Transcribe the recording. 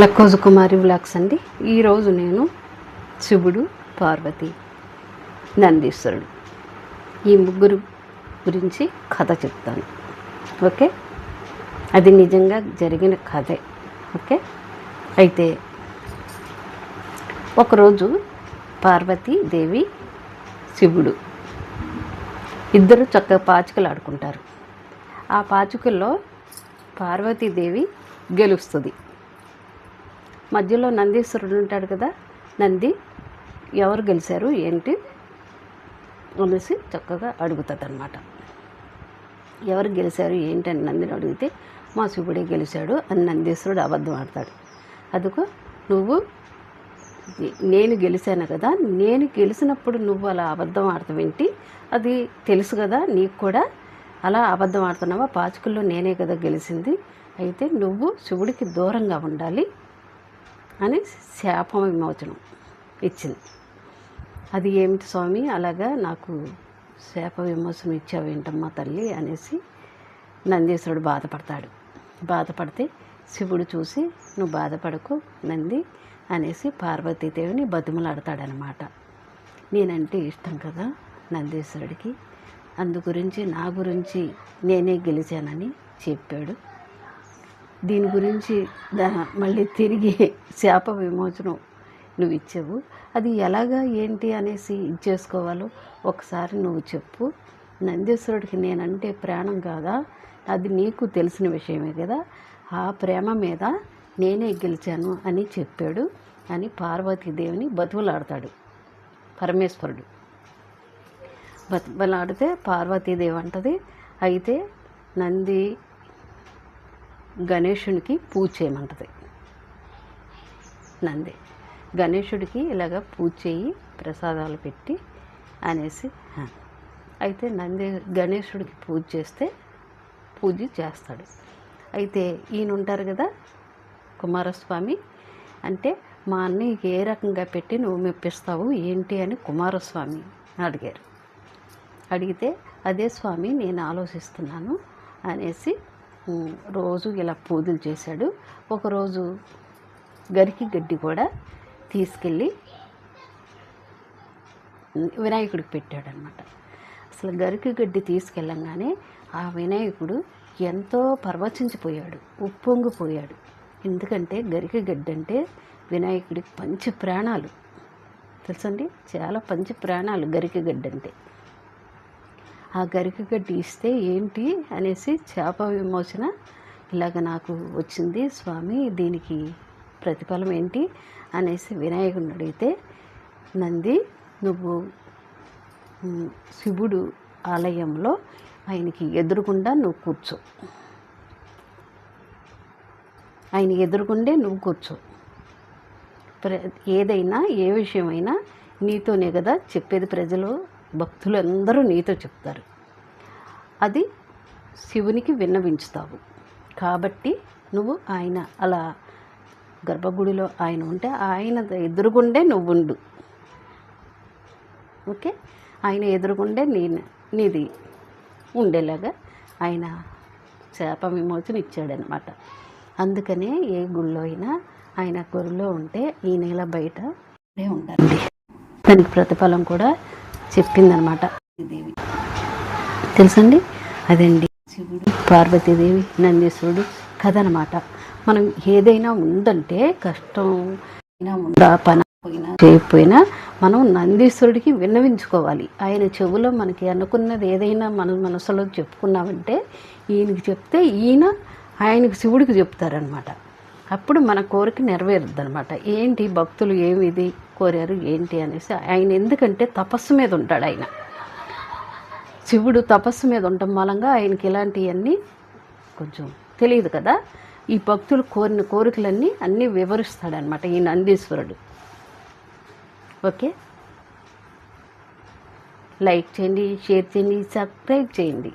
లక్కోజు కుమారి vlogs అండి. ఈరోజు నేను శివుడు, పార్వతి, నందీశ్వరుడు ఈ ముగ్గురు గురించి కథ చెప్తాను. ఓకే, అది నిజంగా జరిగిన కథే. ఓకే, అయితే ఒకరోజు పార్వతీదేవి, శివుడు ఇద్దరు చక్కగా పాచికలు ఆడుకుంటారు. ఆ పాచికల్లో పార్వతీదేవి గెలుస్తుంది. మధ్యలో నందీశ్వరుడు ఉంటాడు కదా, నంది ఎవరు గెలిచారు ఏంటి అనేసి చక్కగా అడుగుతుంది అన్నమాట. ఎవరు గెలిచారు ఏంటి అని నందిని అడిగితే మా శివుడే గెలిచాడు అని నందీశ్వరుడు అబద్ధం ఆడతాడు. అదుకు నువ్వు నేను గెలిచాను కదా, నేను గెలిచినప్పుడు నువ్వు అలా అబద్ధం ఆడతావేంటి, అది తెలుసు కదా నీకు కూడా, అలా అబద్ధం ఆడుతున్నావా, పాచికల్లో నేనే కదా గెలిచింది, అయితే నువ్వు శివుడికి దూరంగా ఉండాలి అని శాప విమోచనం ఇచ్చింది. అది ఏమిటి స్వామి, అలాగా నాకు శాప విమోచనం ఇచ్చావేంటమ్మా తల్లి అనేసి నందీశ్వరుడు బాధపడతాడు. బాధపడితే శివుడు చూసి నువ్వు బాధపడకు నంది అనేసి పార్వతీదేవిని బతిమలాడతాడనమాట. నేనంటే ఇష్టం కదా నందీశ్వరుడికి, అందు గురించి నా గురించి నేనే గెలిచానని చెప్పాడు. దీని గురించి మళ్ళీ తిరిగి శాప విమోచనం నువ్వు ఇచ్చావు, అది ఎలాగా ఏంటి అనేసి ఇచ్చేసుకోవాలో ఒకసారి నువ్వు చెప్పు. నందీశ్వరుడికి నేనంటే ప్రాణం కాదా, అది నీకు తెలిసిన విషయమే కదా, ఆ ప్రేమ మీద నేనే గెలిచాను అని చెప్పాడు అని పార్వతీదేవిని బతుకులాడతాడు పరమేశ్వరుడు. బతుకులాడితే పార్వతీదేవి అంటది, అయితే నంది గణేశునికి పూజ చేయమంటది. నంది గణేశుడికి ఇలాగ పూజ చేయి, ప్రసాదాలు పెట్టి అనేసి. అయితే నంది గణేశుడికి పూజ చేస్తే పూజ చేస్తాడు. అయితే ఈయన ఉంటారు కదా కుమారస్వామి, అంటే మా అన్నయ్యకి ఏ రకంగా పెట్టి నువ్వు మెప్పిస్తావు ఏంటి అని కుమారస్వామి అడిగారు. అడిగితే అదే స్వామి నేను ఆలోచిస్తున్నాను అనేసి రోజు ఇలా పూజలు చేశాడు. ఒకరోజు గరికి గడ్డి కూడా తీసుకెళ్ళి వినాయకుడికి పెట్టాడనమాట. అసలు గరికి గడ్డి తీసుకెళ్ళంగానే ఆ వినాయకుడు ఎంతో పరవశించిపోయాడు, ఉప్పొంగిపోయాడు. ఎందుకంటే గరికి గడ్డి అంటే వినాయకుడికి పంచ ప్రాణాలు తెలుసండి, చాలా పంచ ప్రాణాలు గరికి గడ్డి అంటే. ఆ గరికి గడ్డి ఇస్తే ఏంటి అనేసి శాప విమోచన ఇలాగ నాకు వచ్చింది స్వామి, దీనికి ప్రతిఫలం ఏంటి అనేసి వినాయకుడిని అడిగితే, నంది నువ్వు శివుడు ఆలయంలో ఆయనకి ఎదురుగుండా నువ్వు కూర్చో, ఆయన ఎదురుగుండే నువ్వు కూర్చో, ఏదైనా ఏ విషయమైనా నీతోనే కదా చెప్పేది, ప్రజలు భక్తులు అందరూ నీతో చెప్తారు, అది శివునికి విన్నవించుతావు కాబట్టి నువ్వు ఆయన అలా గర్భగుడిలో ఆయన ఉంటే ఆయన ఎదురుగుండే నువ్వు ఉండు. ఓకే, ఆయన ఎదురుగుండే నీది ఉండేలాగా ఆయన శాప విమోచన ఇచ్చాడనమాట. అందుకనే ఏ గుళ్ళో అయినా ఆయన గుడిలో ఉంటే ఈ నెల బయట ఉంటారండి. దానికి ప్రతిఫలం కూడా చెప్పిందనమాట దేవి, తెలుసండి. అదండి శివుడు, పార్వతీదేవి, నందీశ్వరుడు కథ అనమాట. మనం ఏదైనా ఉందంటే కష్టం అయినా ఉందా, పని పోయినా చేయకపోయినా మనం నందీశ్వరుడికి విన్నవించుకోవాలి. ఆయన చెవులో మనకి అనుకున్నది ఏదైనా మన మనసులో చెప్పుకున్నామంటే ఈయనకి చెప్తే ఈయన ఆయనకి శివుడికి చెప్తారనమాట. అప్పుడు మన కోరిక నెరవేరుద్ది అనమాట. ఏంటి భక్తులు ఏమిది కోరారు ఏంటి అనేసి, ఆయన ఎందుకంటే తపస్సు మీద ఉంటాడు. ఆయన శివుడు తపస్సు మీద ఉండటం మూలంగా ఆయనకి ఇలాంటివన్నీ కొంచెం తెలియదు కదా, ఈ భక్తులు కోరిన కోరికలన్నీ అన్నీ వివరిస్తాడనమాట ఈ నందీశ్వరుడు. ఓకే, లైక్ చేయండి, షేర్ చేయండి, సబ్స్క్రైబ్ చేయండి.